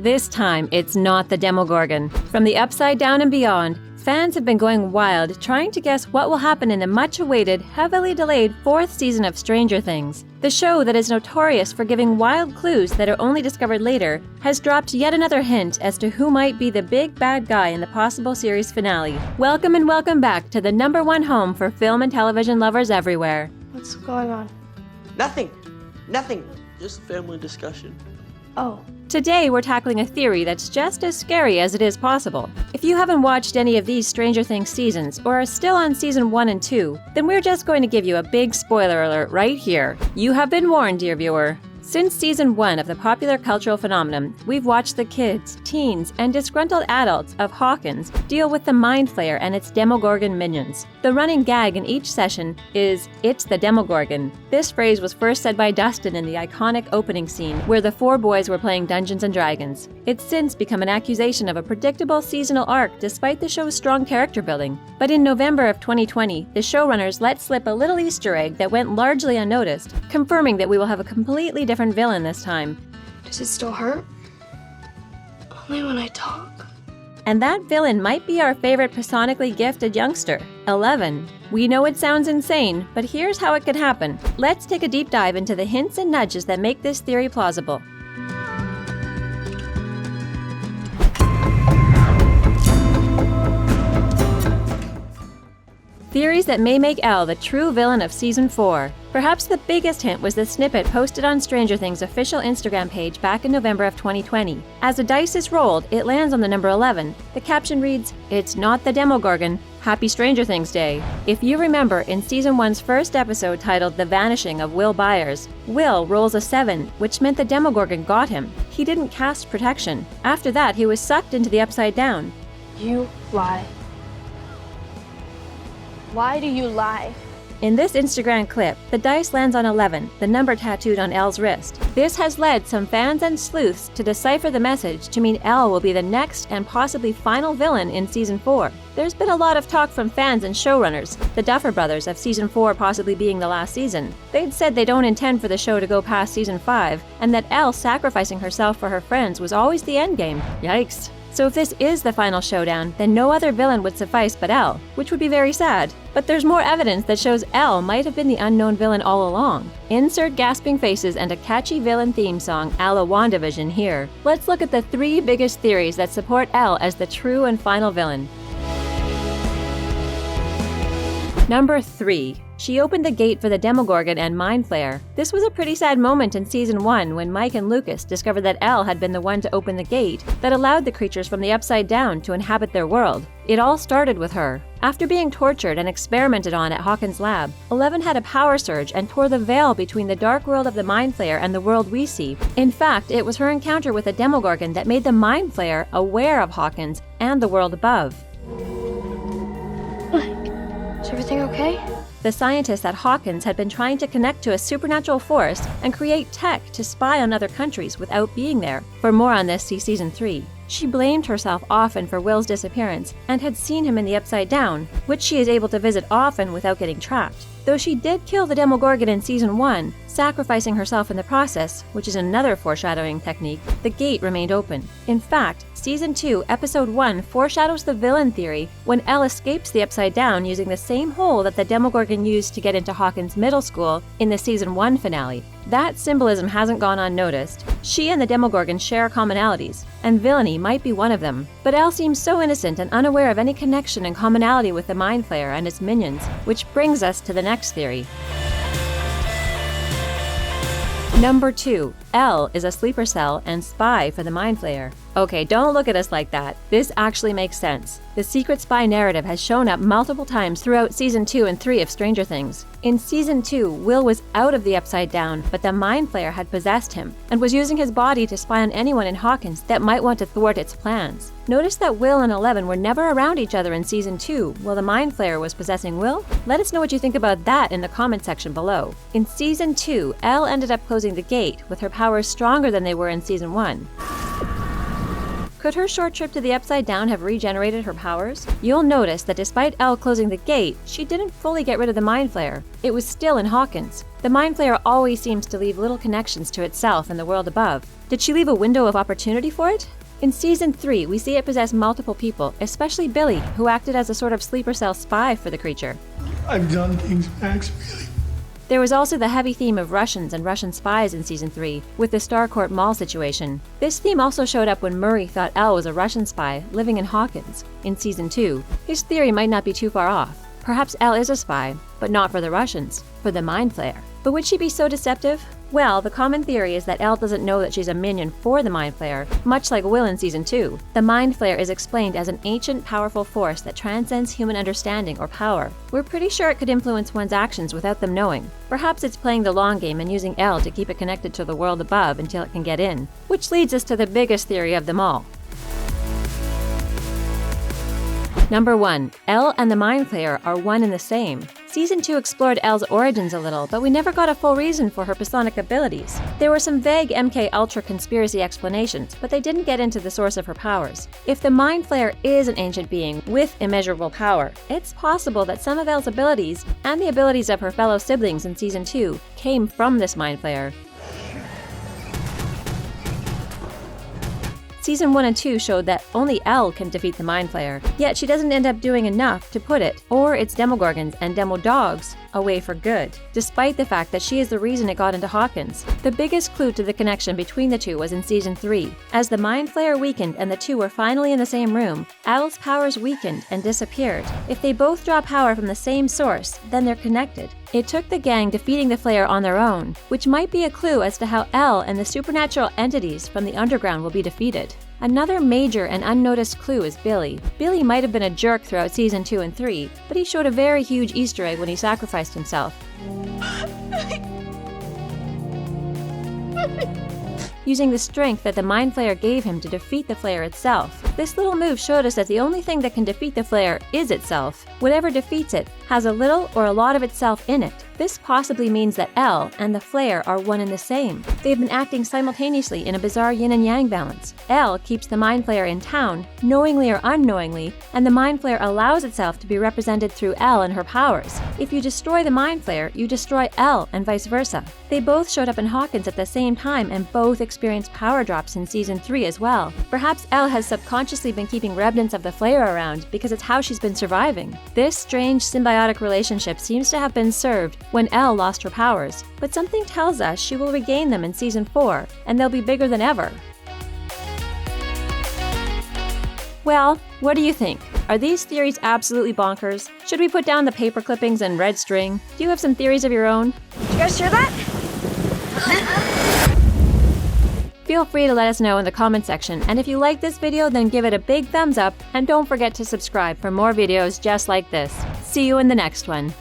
This time, it's not the demogorgon. From the Upside Down and beyond, fans have been going wild trying to guess what will happen in the much-awaited, heavily delayed 4th season of Stranger Things. The show that is notorious for giving wild clues that are only discovered later has dropped yet another hint as to who might be the big bad guy in the possible series finale. Welcome and welcome back to the #1 home for film and television lovers everywhere. What's going on? Nothing. Just family discussion. Oh. Today, we're tackling a theory that's just as scary as it is possible. If you haven't watched any of these Stranger Things seasons or are still on season 1 and 2, then we're just going to give you a big spoiler alert right here. You have been warned, dear viewer. Since season 1 of the popular cultural phenomenon, we've watched the kids, teens, and disgruntled adults of Hawkins deal with the mindflayer and its demogorgon minions. The running gag in each session is, "It's the demogorgon." This phrase was first said by Dustin in the iconic opening scene where the 4 boys were playing Dungeons & Dragons. It's since become an accusation of a predictable seasonal arc despite the show's strong character building. But in November of 2020, the showrunners let slip a little Easter egg that went largely unnoticed, confirming that we will have a completely different villain this time. Does it still hurt? Only when I talk. And that villain might be our favorite psionically gifted youngster, 11. We know it sounds insane, but here's how it could happen. Let's take a deep dive into the hints and nudges that make this theory plausible. Theories that may make Elle the true villain of Season 4. Perhaps the biggest hint was the snippet posted on Stranger Things' official Instagram page back in November of 2020. As a dice is rolled, it lands on the number 11. The caption reads, "It's not the demogorgon. Happy Stranger Things Day." If you remember, in Season 1's first episode titled The Vanishing of Will Byers, Will rolls a 7, which meant the demogorgon got him. He didn't cast protection. After that, he was sucked into the Upside Down. You lie. Why do you lie? In this Instagram clip, the dice lands on 11, the number tattooed on Elle's wrist. This has led some fans and sleuths to decipher the message to mean Elle will be the next and possibly final villain in Season 4. There's been a lot of talk from fans and showrunners, the Duffer brothers, of Season 4 possibly being the last season. They'd said they don't intend for the show to go past Season 5, and that Elle sacrificing herself for her friends was always the endgame. Yikes. So if this is the final showdown, then no other villain would suffice but Elle, which would be very sad. But there's more evidence that shows Elle might have been the unknown villain all along. Insert gasping faces and a catchy villain theme song a la WandaVision here. Let's look at the 3 biggest theories that support Elle as the true and final villain. Number 3. She opened the gate for the demogorgon and mindflayer. This was a pretty sad moment in Season 1 when Mike and Lucas discovered that Elle had been the one to open the gate that allowed the creatures from the Upside Down to inhabit their world. It all started with her. After being tortured and experimented on at Hawkins' lab, 11 had a power surge and tore the veil between the dark world of the mindflayer and the world we see. In fact, it was her encounter with the demogorgon that made the mindflayer aware of Hawkins and the world above. Mike, is everything okay? The scientists at Hawkins had been trying to connect to a supernatural force and create tech to spy on other countries without being there. For more on this, see Season 3. She blamed herself often for Will's disappearance and had seen him in the Upside Down, which she is able to visit often without getting trapped. Though she did kill the demogorgon in Season 1, sacrificing herself in the process, which is another foreshadowing technique, the gate remained open. In fact, Season 2, Episode 1 foreshadows the villain theory when Elle escapes the Upside Down using the same hole that the demogorgon used to get into Hawkins Middle School in the Season 1 finale. That symbolism hasn't gone unnoticed. She and the demogorgon share commonalities, and villainy might be one of them. But Elle seems so innocent and unaware of any connection and commonality with the mindflayer and its minions, which brings us to the next theory. Number 2. Elle is a sleeper cell and spy for the mindflayer. Okay, don't look at us like that. This actually makes sense. The secret spy narrative has shown up multiple times throughout Season 2 and 3 of Stranger Things. In Season 2, Will was out of the Upside Down, but the mindflayer had possessed him and was using his body to spy on anyone in Hawkins that might want to thwart its plans. Notice that Will and 11 were never around each other in Season 2 while the mindflayer was possessing Will? Let us know what you think about that in the comment section below. In Season 2, Elle ended up closing the gate with her powers stronger than they were in Season 1. Could her short trip to the Upside Down have regenerated her powers? You'll notice that despite Elle closing the gate, she didn't fully get rid of the mind flayer. It was still in Hawkins. The mind flayer always seems to leave little connections to itself and the world above. Did she leave a window of opportunity for it? In Season 3, we see it possess multiple people, especially Billy, who acted as a sort of sleeper cell spy for the creature. I've done things, Max, really. There was also the heavy theme of Russians and Russian spies in Season 3, with the Starcourt Mall situation. This theme also showed up when Murray thought Elle was a Russian spy living in Hawkins. In Season 2, his theory might not be too far off. Perhaps Elle is a spy, but not for the Russians, for the mind flayer. But would she be so deceptive? Well, the common theory is that Elle doesn't know that she's a minion for the mind flayer, much like Will in Season 2. The mind flayer is explained as an ancient, powerful force that transcends human understanding or power. We're pretty sure it could influence one's actions without them knowing. Perhaps it's playing the long game and using Elle to keep it connected to the world above until it can get in. Which leads us to the biggest theory of them all. Number 1. Elle and the mind flayer are one and the same. Season 2 explored Elle's origins a little, but we never got a full reason for her psionic abilities. There were some vague MK Ultra conspiracy explanations, but they didn't get into the source of her powers. If the mind flayer is an ancient being with immeasurable power, it's possible that some of Elle's abilities, and the abilities of her fellow siblings in Season 2, came from this mind flayer. Season 1 and 2 showed that only Elle can defeat the mind flayer, yet she doesn't end up doing enough to put it, or its demogorgons and demodogs, away for good, despite the fact that she is the reason it got into Hawkins. The biggest clue to the connection between the two was in Season 3. As the mind flayer weakened and the two were finally in the same room, Elle's powers weakened and disappeared. If they both draw power from the same source, then they're connected. It took the gang defeating the flayer on their own, which might be a clue as to how Elle and the supernatural entities from the underground will be defeated. Another major and unnoticed clue is Billy. Billy might have been a jerk throughout Season 2 and 3, but he showed a very huge Easter egg when he sacrificed himself. Using the strength that the mind flayer gave him to defeat the flayer itself. This little move showed us that the only thing that can defeat the flayer is itself. Whatever defeats it has a little or a lot of itself in it. This possibly means that Elle and the flayer are one and the same. They've been acting simultaneously in a bizarre yin and yang balance. Elle keeps the mind flayer in town, knowingly or unknowingly, and the mind flayer allows itself to be represented through Elle and her powers. If you destroy the mind flayer, you destroy Elle and vice versa. They both showed up in Hawkins at the same time and both experienced power drops in Season 3 as well. Perhaps Elle has subconsciously been keeping remnants of the flayer around because it's how she's been surviving. This strange symbiotic relationship seems to have been served when Elle lost her powers, but something tells us she will regain them in Season 4, and they'll be bigger than ever. Well, what do you think? Are these theories absolutely bonkers? Should we put down the paper clippings and red string? Do you have some theories of your own? Did you guys hear that? Feel free to let us know in the comment section, and if you like this video, then give it a big thumbs up, and don't forget to subscribe for more videos just like this. See you in the next one.